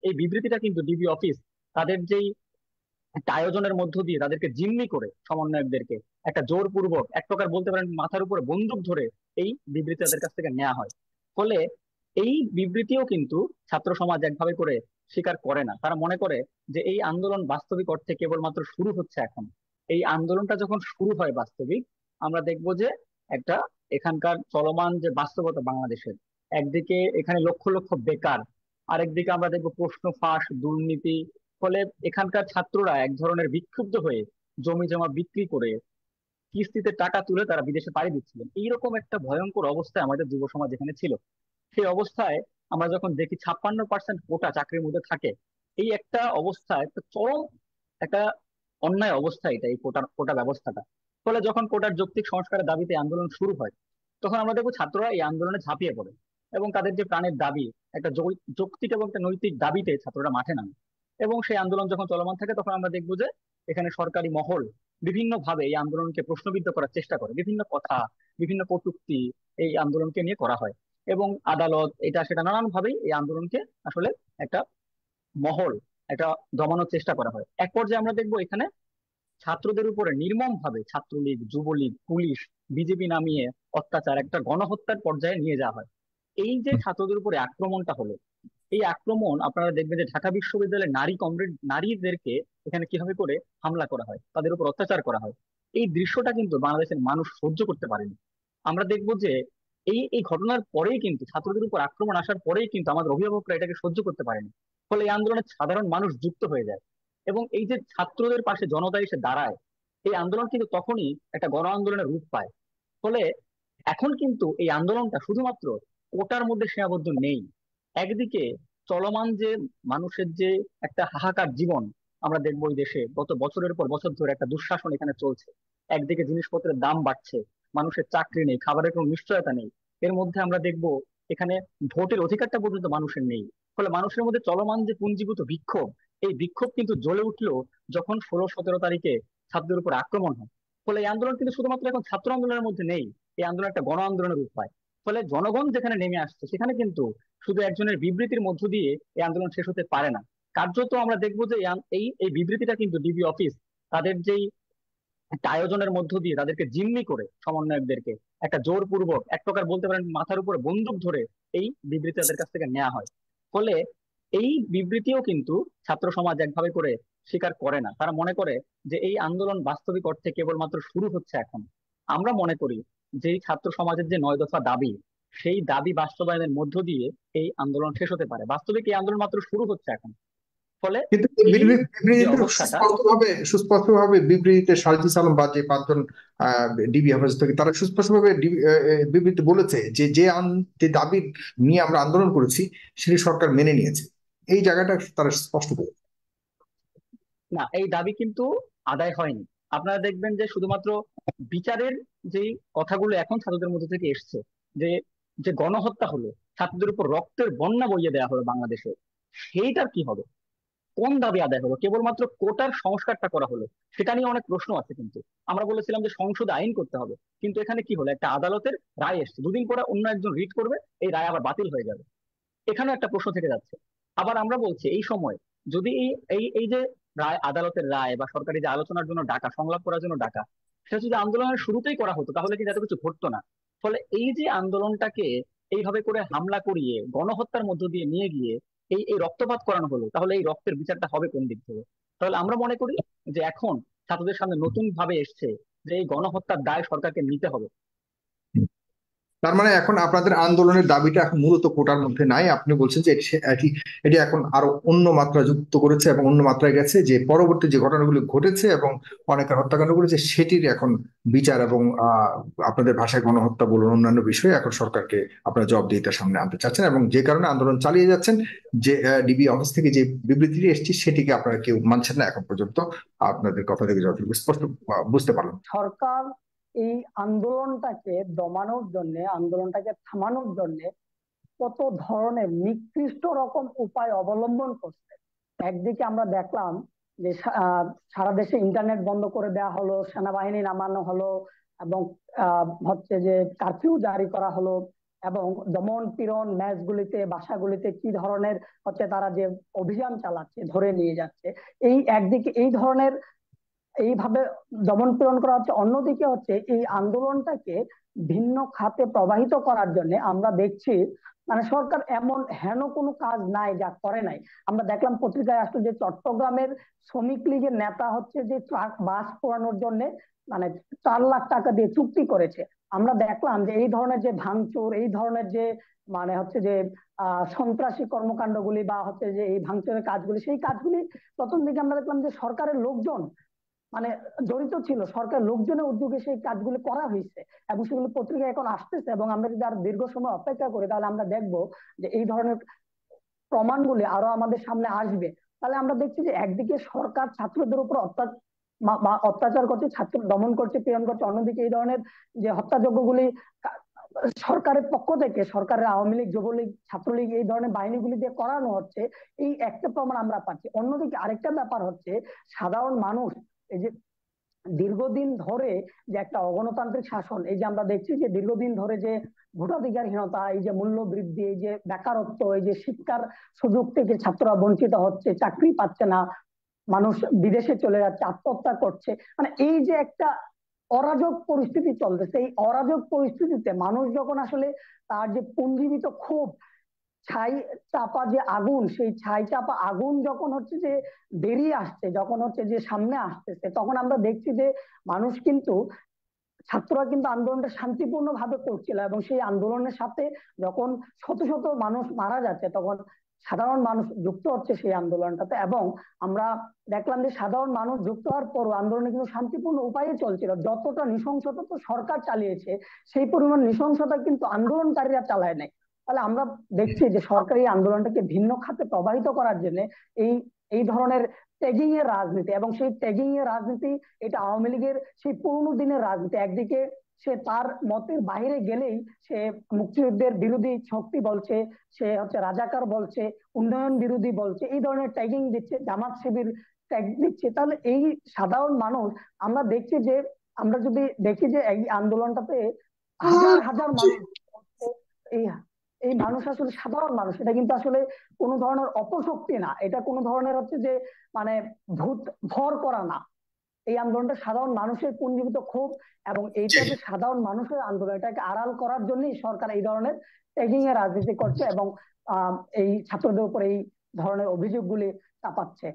এই বিবৃতিটা কিন্তু DB office তাদের যেই একটা আয়োজনের মধ্য দিয়ে তাদেরকে জিম্মি করে সমন্বয়কদেরকে একটা জোরপূর্বক এক প্রকার বলতে পারেন মাথার উপরে বন্দুক ধরে এই বিবৃতি তাদের কাছ থেকে নেওয়া হয়। ফলে এই বিবৃতিও কিন্তু ছাত্র সমাজ একভাবে করে স্বীকার করে না। তারা মনে করে যে এই আন্দোলন বাস্তবিক অর্থে কেবলমাত্র শুরু হচ্ছে এখন। এই আন্দোলনটা যখন শুরু হয় বাস্তবিক, আমরা দেখবো যে একটা এখানকার চলমান যে বাস্তবতা বাংলাদেশের, একদিকে এখানে লক্ষ লক্ষ বেকার, আরেকদিকে আমরা দেখবো প্রশ্ন ফাঁস, দুর্নীতি। ফলে এখানকার ছাত্ররা এক ধরনের বিক্ষুব্ধ হয়ে জমি জমা বিক্রি করে কিস্তিতে টাকা তুলে তারা বিদেশে পাড়ি দিচ্ছিলেন। এইরকম একটা ভয়ঙ্কর অবস্থায় আমাদের যুব সমাজ এখানে ছিল। সেই অবস্থায় আমরা যখন দেখি 56% কোটা চাকরির মধ্যে থাকে, এই একটা অবস্থায় একটা চরম একটা অন্যায় অবস্থা এটা, এই কোটা কোটা ব্যবস্থাটা। ফলে যখন কোটার যৌক্তিক সংস্কারের দাবিতে আন্দোলন শুরু হয়, তখন আমরা দেখবো ছাত্ররা এই আন্দোলনে ঝাঁপিয়ে পড়ে এবং তাদের যে প্রাণের দাবি, একটা যৌক্তিক এবং একটা নৈতিক দাবিতে ছাত্ররা মাঠে নামে। এবং সেই আন্দোলন যখন চলমান থাকে তখন আমরা দেখবো যে এখানে সরকারি মহল বিভিন্ন ভাবে এই আন্দোলনকে প্রশ্নবিদ্ধ করার চেষ্টা করে, বিভিন্ন কথা, বিভিন্ন কটূক্তি এই আন্দোলনকে নিয়ে করা হয়। এবং আদালত এটা সেটা নানান ভাবেই এই আন্দোলনকে আসলে একটা মহল এটা দমানোর চেষ্টা করা হয়। এক পর্যায়ে আমরা দেখবো এখানে ছাত্রদের উপরে নির্মম ভাবে ছাত্রলীগ, যুবলীগ, পুলিশ, বিজেপি নামিয়ে অত্যাচার, একটা গণহত্যার পর্যায়ে নিয়ে যাওয়া হয়। এই যে ছাত্রদের উপরে আক্রমণটা হলো, এই আক্রমণ আপনারা দেখবেন যে ঢাকা বিশ্ববিদ্যালয়ের নারী কমরেড নারীদেরকে এখানে কিভাবে করে হামলা করা হয়, তাদের উপর অত্যাচার করা হয়। এই দৃশ্যটা কিন্তু বাংলাদেশের মানুষ সহ্য করতে পারেনি। আমরা দেখবো যে এই এই ঘটনার পরেই কিন্তু ছাত্রদের উপর আক্রমণ আসার পরেই কিন্তু আমাদের অভিভাবকরা এটাকে সহ্য করতে পারেনি। ফলে এই আন্দোলনে সাধারণ মানুষ যুক্ত হয়ে যায় এবং এই যে ছাত্রদের পাশে জনতা এসে দাঁড়ায়, এই আন্দোলন কিন্তু তখনই একটা গণ আন্দোলনের রূপ পায়। ফলে এখন কিন্তু এই আন্দোলনটা শুধুমাত্র কোটার মধ্যে সীমাবদ্ধ নেই। একদিকে চলমান যে মানুষের যে একটা হাহাকার জীবন, আমরা দেখবো এই দেশে গত বছরের পর বছর ধরে একটা দুঃশাসন এখানে চলছে। একদিকে জিনিসপত্রের দাম বাড়ছে, মানুষের চাকরি নেই, খাবারের কোনো নিশ্চয়তা নেই। এর মধ্যে আমরা দেখবো এখানে ভোটের অধিকারটা পর্যন্ত মানুষের নেই। ফলে মানুষের মধ্যে চলমান যে পুঞ্জীভূত বিক্ষোভ, এই বিক্ষোভ কিন্তু জ্বলে উঠলো যখন 16-17 তারিখে ছাত্রদের উপর আক্রমণ হয়। ফলে এই আন্দোলন কিন্তু শুধুমাত্র এখন ছাত্র আন্দোলনের মধ্যে নেই, এই আন্দোলন একটা গণ আন্দোলনের রূপ পায়। ফলে জনগণ যেখানে নেমে আসছে সেখানে কিন্তু শুধু একজনের বিবৃতির মধ্য দিয়ে এই আন্দোলন শেষ হতে পারে না। কার্যত আমরা দেখবো যে এই এই বিবৃতিটা কিন্তু ডিবি অফিস তাদের যেই একটা আয়োজনের মধ্য দিয়ে তাদেরকে জিম্মি করে সমন্বয়কদেরকে একটা জোরপূর্বক এক প্রকার বলতে পারেন মাথার উপরে বন্দুক ধরে এই বিবৃতি তাদের কাছ থেকে নেওয়া হয়। ফলে এই বিবৃতিও কিন্তু ছাত্র সমাজ একভাবে করে স্বীকার করে না। তারা মনে করে যে এই আন্দোলন বাস্তবিক অর্থে কেবলমাত্র শুরু হচ্ছে এখন। আমরা মনে করি যে এই ছাত্র সমাজের যে 9 দফা দাবি, সেই দাবি বাস্তবায়নের মধ্য দিয়ে এই আন্দোলন শেষ হতে পারে। বাস্তবিক এই আন্দোলন মাত্র শুরু হচ্ছে এখন। ফলে কিন্তু এই যে বিবৃতিতে অবস্থাটা, সুস্পষ্টভাবে বিবৃতিতে সাজিদ আলম বা যে পাঁচজন ডিবি হেফাজত থেকে তারা সুস্পষ্টভাবে বিবৃতি বলেছে যে যে দাবি নিয়ে আমরা আন্দোলন করেছি সেটি সরকার মেনে নিয়েছে। এই জায়গাটা তারা স্পষ্ট করে। না, এই দাবি কিন্তু আদায় হয়নি। আপনারা দেখবেন যে শুধুমাত্র বিচারের যেই কথাগুলো এখন ছাত্রদের মধ্যে থেকে এসছে, যে যে গণহত্যা হলো, ছাত্রদের উপর রক্তের বন্যা বইয়ে দেওয়া হলো বাংলাদেশে, সেইটার কি হবে? কোন দাবি আদায় হলো? কেবলমাত্র কোটার সংস্কারটা করা হলো, সেটা নিয়ে অনেক প্রশ্ন আছে। কিন্তু আমরা বলেছিলাম যে সংসদে আইন করতে হবে, কিন্তু এখানে কি হলো? একটা আদালতের রায় এসছে, দুদিন পরে অন্য একজন রিট করবে, এই রায় আবার বাতিল হয়ে যাবে। এখানে একটা প্রশ্ন থেকে যাচ্ছে। আবার আমরা বলছি এই সময় যদি এই এই এই যে রায়, আদালতের রায় বা সরকারি যে আলোচনার জন্য ডাকা, সংলাপ করার জন্য ডাকা, সেটা যদি আন্দোলনের শুরুতেই করা হতো তাহলে কিন্তু এত কিছু ঘটতো না। ফলে এই যে আন্দোলনটাকে এইভাবে করে হামলা করিয়ে গণহত্যার মধ্য দিয়ে নিয়ে গিয়ে এই এই রক্তপাত করানো হলো, তাহলে এই রক্তের বিচারটা হবে কোন দিক থেকে? তাহলে আমরা মনে করি যে এখন ছাত্রদের সামনে নতুন ভাবে এসছে যে এই গণহত্যার দায় সরকারকে নিতে হবে। তার মানে এখন আপনাদের আন্দোলনের দাবিটা এখন মূলত কোটার মধ্যে নাই, আপনি বলছেন যে এটি এখন আরো অন্য মাত্রা যুক্ত করেছে এবং অন্য মাত্রায় গেছে, যে পরবর্তী যে ঘটনাগুলি ঘটেছে এবং অনেকের হত্যাকাণ্ড করেছে সেটির এখন বিচার এবং আপনাদের ভাষায় গণহত্যা বলুন অন্যান্য বিষয়ে এখন সরকারকে আপনারা জবাবদিহিতার সামনে আনতে চাচ্ছেন এবং যে কারণে আন্দোলন চালিয়ে যাচ্ছেন। যে ডিবি অফিস থেকে যে বিবৃতিটি এসেছে সেটিকে আপনারা কেউ মানছেন না এখন পর্যন্ত, আপনাদের কথা থেকে যতটুকু স্পষ্ট বুঝতে পারলাম। সরকার এই আন্দোলনটাকে দমানোর জন্য, আন্দোলনটাকে থামানোর জন্য কত ধরনের নিকৃষ্ট রকম উপায় অবলম্বন করছে। একদিকে আমরা দেখলাম যে সারা দেশে ইন্টারনেট বন্ধ করে দেওয়া হলো, সেনাবাহিনী নামানো হলো এবং হচ্ছে যে কারফিউ জারি করা হলো। এবং দমন পীড়ন ম্যাচগুলিতে বাসাগুলিতে কি ধরনের হচ্ছে তারা যে অভিযান চালাচ্ছে, ধরে নিয়ে যাচ্ছে, এই একদিকে এই ধরনের এইভাবে দমন পীড়ন করা হচ্ছে, অন্যদিকে হচ্ছে এই আন্দোলনটাকে ভিন্ন খাতে প্রবাহিত করার জন্য আমরা দেখছি মানে সরকার এমন হেন কোনো কাজ নাই যা করে নাই। আমরা দেখলাম পত্রিকায় আসলে যে চট্টগ্রামের শ্রমিক লীগের নেতা হচ্ছে যে ট্রাক বাস পোড়ানোর জন্য মানে 4 লাখ টাকা দিয়ে চুক্তি করেছে। আমরা দেখলাম যে এই ধরনের যে ভাঙচুর, এই ধরনের যে মানে হচ্ছে যে সন্ত্রাসী কর্মকাণ্ডগুলি বা হচ্ছে যে এই ভাঙচুরের কাজগুলি, সেই কাজগুলি প্রথম দিকে আমরা দেখলাম যে সরকারের লোকজন মানে জড়িত ছিল, সরকার লোকজনের উদ্যোগে সেই কাজগুলো করা হয়েছে এবং সেগুলো পত্রিকায় এখন আসতেছে। এবং আমরা যদি আর দীর্ঘ সময় অপেক্ষা করি তাহলে আমরা দেখব যে এই ধরনের প্রমাণগুলি আরো আমাদের সামনে আসবে। তাহলে আমরা দেখছি যে একদিকে সরকার ছাত্রদের উপর অত্যাচার করছে, ছাত্র দমন করছে, পীড়ন করছে, অন্যদিকে এই ধরনের যে হত্যাযজ্ঞগুলি সরকারের পক্ষ থেকে, সরকারের আওয়ামী লীগ, যুবলীগ, ছাত্রলীগ এই ধরনের বাহিনীগুলি দিয়ে করানো হচ্ছে। এই একটা প্রমাণ আমরা পাচ্ছি। অন্যদিকে আরেকটা ব্যাপার হচ্ছে সাধারণ মানুষ এই যে দীর্ঘদিন ধরে যে একটা অগণতান্ত্রিক শাসন, এই যে আমরা দেখছি যে দীর্ঘদিন ধরে যে ভোটাধিকারহীনতা, এই যে মূল্য বৃদ্ধি, এই যে বেকারত্ব, এই যে শিক্ষার সুযোগ থেকে ছাত্ররা বঞ্চিত হচ্ছে, চাকরি পাচ্ছে না, মানুষ বিদেশে চলে যাচ্ছে, আত্মহত্যা করছে, মানে এই যে একটা অরাজক পরিস্থিতি চলতেছে, এই অরাজক পরিস্থিতিতে মানুষ যখন আসলে তার যে পুঞ্জীবিত ক্ষোভ, ছাই চাপা যে আগুন, সেই ছাই চাপা আগুন যখন হচ্ছে যে বেরিয়ে আসছে, যখন হচ্ছে যে সামনে আসতেছে, তখন আমরা দেখছি যে মানুষ কিন্তু, ছাত্ররা কিন্তু আন্দোলনটা শান্তিপূর্ণ ভাবে করছিল এবং সেই আন্দোলনের সাথে যখন শত শত মানুষ মারা যাচ্ছে তখন সাধারণ মানুষ যুক্ত হচ্ছে সেই আন্দোলনটাতে। এবং আমরা দেখলাম যে সাধারণ মানুষ যুক্ত হওয়ার পরও আন্দোলনে কিন্তু শান্তিপূর্ণ উপায়ে চলছিল। যতটা নৃশংসতা তো সরকার চালিয়েছে, সেই পরিমাণ নৃশংসতা কিন্তু আন্দোলনকারীরা চালায় নাই। তাহলে আমরা দেখছি যে সরকার এই আন্দোলনটাকে ভিন্ন খাতে প্রবাহিত করার জন্য এই এই ধরনের ট্যাগিং এর রাজনীতি, এবং সেই ট্যাগিং এর রাজনীতি এটা আওয়ামী লীগের সেই পুরনো দিনের রাজনীতি। একদিকে সে তার মতের বাইরে গেলেই সে মুক্তিযুদ্ধের বিরোধী শক্তি বলছে, সে হচ্ছে রাজাকার বলছে, উন্নয়ন বিরোধী বলছে, এই ধরনের ট্যাগিং দিচ্ছে, জামাত শিবির ট্যাগ দিচ্ছে। তাহলে এই সাধারণ মানুষ, আমরা দেখছি যে, আমরা যদি দেখি যে এই আন্দোলনটাতে হাজার হাজার মানুষ, এই এই মানুষ আসলে সাধারণ মানুষ, এটা কিন্তু আসলে কোনো ধরনের অপশক্তি না, এটা কোনো ধরনের হচ্ছে যে মানে ভূত ভর করা না। এই আন্দোলনটা সাধারণ মানুষের পুঞ্জীভূত ক্ষোভ, এবং এইটা যে সাধারণ মানুষের আন্দোলন, এটাকে আড়াল করার জন্যই সরকার এই ধরনের ট্যাগিং এর রাজনীতি করছে এবং এই ছাত্রদের উপর এই ধরনের অভিযোগগুলি চাপাচ্ছে।